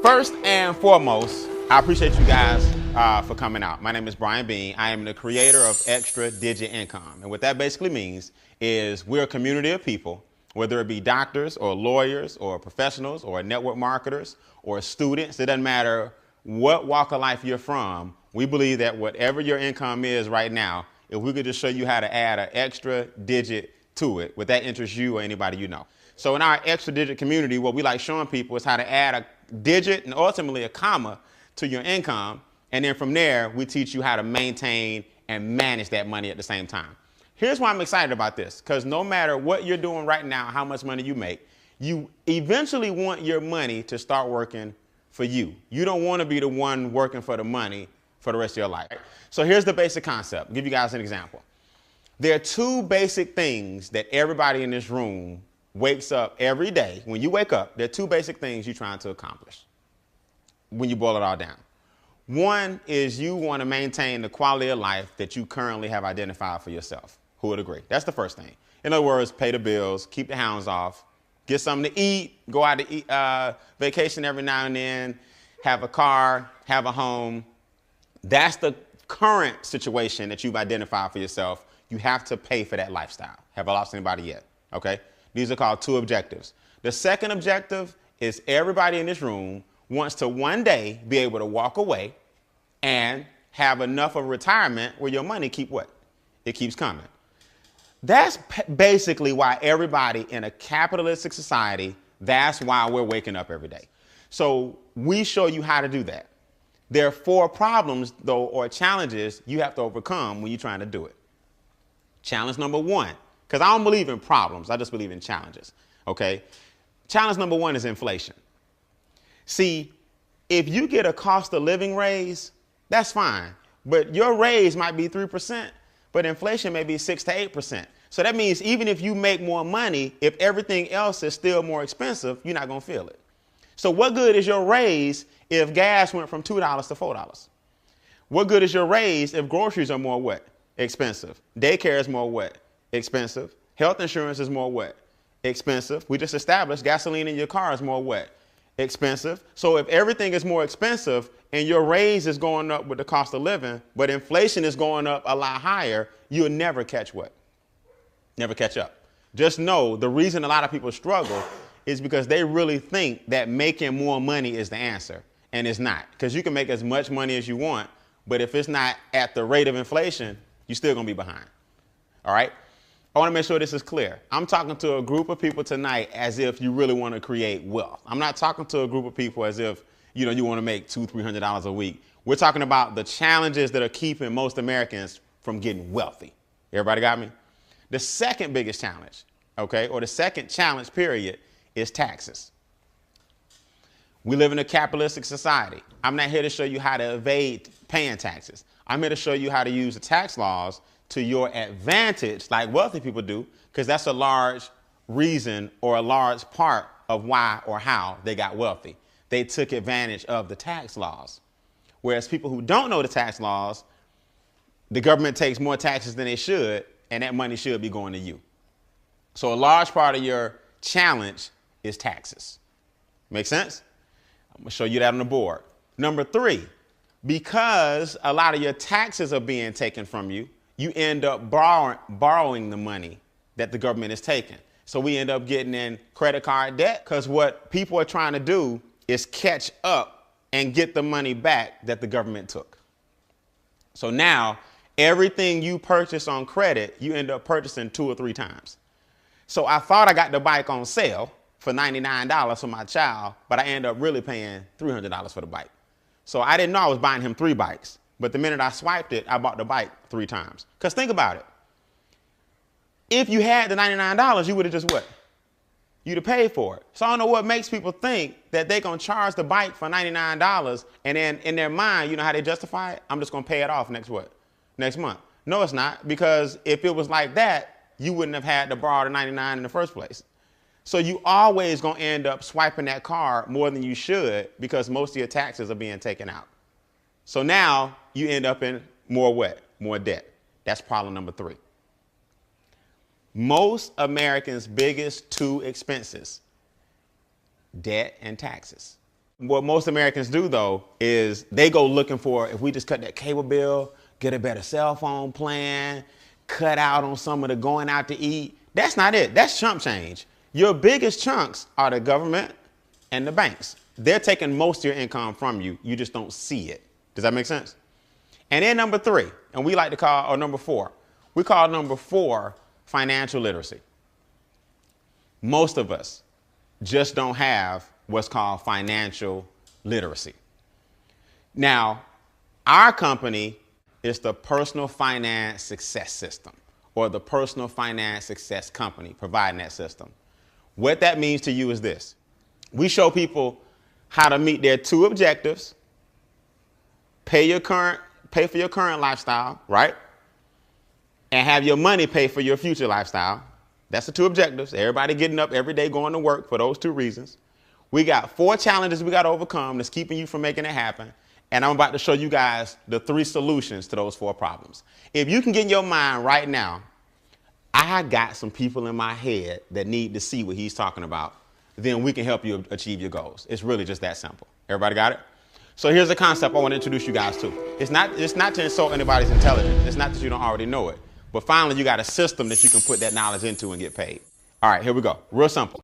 First and foremost, I appreciate you guys for coming out. My name is Brian Bean. I am the creator of Extra Digit Income. And what that basically means is we're a community of people, whether it be doctors or lawyers or professionals or network marketers or students. It doesn't matter what walk of life you're from. We believe that whatever your income is right now, if we could just show you how to add an extra digit to it, would that interest you or anybody you know? So in our extra digit community, what we like showing people is how to add a digit and ultimately a comma to your income. And then from there, we teach you how to maintain and manage that money at the same time. Here's why I'm excited about this, because no matter what you're doing right now, how much money you make, you eventually want your money to start working for you. You don't want to be the one working for the money for the rest of your life. So here's the basic concept. I'll give you guys an example. There are two basic things that everybody in this room wakes up every day. When you wake up, there are two basic things you're trying to accomplish when you boil it all down. One is you want to maintain the quality of life that you currently have identified for yourself. Who would agree? That's the first thing. In other words, pay the bills, keep the hounds off, get something to eat, go out to eat, vacation every now and then, have a car, have a home. That's the current situation that you've identified for yourself. You have to pay for that lifestyle. Have I lost anybody yet? Okay. These are called two objectives. The second objective is everybody in this room wants to one day be able to walk away and have enough of retirement where your money keep what? It keeps coming. That's basically why everybody in a capitalistic society, that's why we're waking up every day. So we show you how to do that. There are 4 problems, though, or challenges you have to overcome when you're trying to do it. Challenge number 1, because I don't believe in problems, I just believe in challenges, okay? Challenge number 1 is inflation. See, if you get a cost of living raise, that's fine, but your raise might be 3%, but inflation may be 6 to 8%. So that means even if you make more money, if everything else is still more expensive, you're not gonna feel it. So what good is your raise if gas went from $2 to $4? What good is your raise if groceries are more what? Expensive. Daycare is more what? Expensive. Health insurance is more what? Expensive. We just established gasoline in your car is more what? Expensive. So if everything is more expensive and your raise is going up with the cost of living, but inflation is going up a lot higher, you'll never catch what? Never catch up. Just know the reason a lot of people struggle is because they really think that making more money is the answer, and it's not. Because you can make as much money as you want, but if it's not at the rate of inflation, you're still gonna be behind. All right? I wanna make sure this is clear. I'm talking to a group of people tonight as if you really wanna create wealth. I'm not talking to a group of people as if you wanna make $200, $300 a week. We're talking about the challenges that are keeping most Americans from getting wealthy. Everybody got me? The second biggest challenge, okay, or the second challenge period, is taxes. We live in a capitalistic society. I'm not here to show you how to evade paying taxes. I'm here to show you how to use the tax laws to your advantage, like wealthy people do, because that's a large reason or a large part of why or how they got wealthy. They took advantage of the tax laws. Whereas people who don't know the tax laws, the government takes more taxes than they should, and that money should be going to you. So a large part of your challenge is taxes. Make sense? I'm gonna show you that on the board. Number 3, because a lot of your taxes are being taken from you, you end up borrowing the money that the government is taking. So we end up getting in credit card debt, because what people are trying to do is catch up and get the money back that the government took. So now everything you purchase on credit, you end up purchasing 2 or 3 times. So I thought I got the bike on sale for $99 for my child, but I end up really paying $300 for the bike. So I didn't know I was buying him 3 bikes, but the minute I swiped it, I bought the bike 3 times. Because think about it. If you had the $99, you would have just what? You'd have paid for it. So I don't know what makes people think that they're going to charge the bike for $99 and then in their mind, you know how they justify it? I'm just going to pay it off next what? Next month. No, it's not, because if it was like that, you wouldn't have had to borrow the $99 in the first place. So you always gonna end up swiping that card more than you should because most of your taxes are being taken out. So now you end up in more what? More debt. That's problem number 3. Most Americans' biggest 2 expenses, debt and taxes. What most Americans do, though, is they go looking for, if we just cut that cable bill, get a better cell phone plan, cut out on some of the going out to eat. That's not it. That's chump change. Your biggest chunks are the government and the banks. They're taking most of your income from you. You just don't see it. Does that make sense? And then number three, and we like to call, or number four, we call number four financial literacy. Most of us just don't have what's called financial literacy. Now, our company is the Personal Finance Success System, or the Personal Finance Success Company providing that system. What that means to you is this. We show people how to meet their two objectives, pay for your current lifestyle, right? And have your money pay for your future lifestyle. That's the two objectives. Everybody getting up every day going to work for those two reasons. We got 4 challenges we got to overcome that's keeping you from making it happen. And I'm about to show you guys the 3 solutions to those 4 problems. If you can get in your mind right now, I got some people in my head that need to see what he's talking about, then we can help you achieve your goals. It's really just that simple. Everybody got it? So here's a concept I want to introduce you guys to. It's not to insult anybody's intelligence. It's not that you don't already know it. But finally, you got a system that you can put that knowledge into and get paid. All right, here we go. Real simple.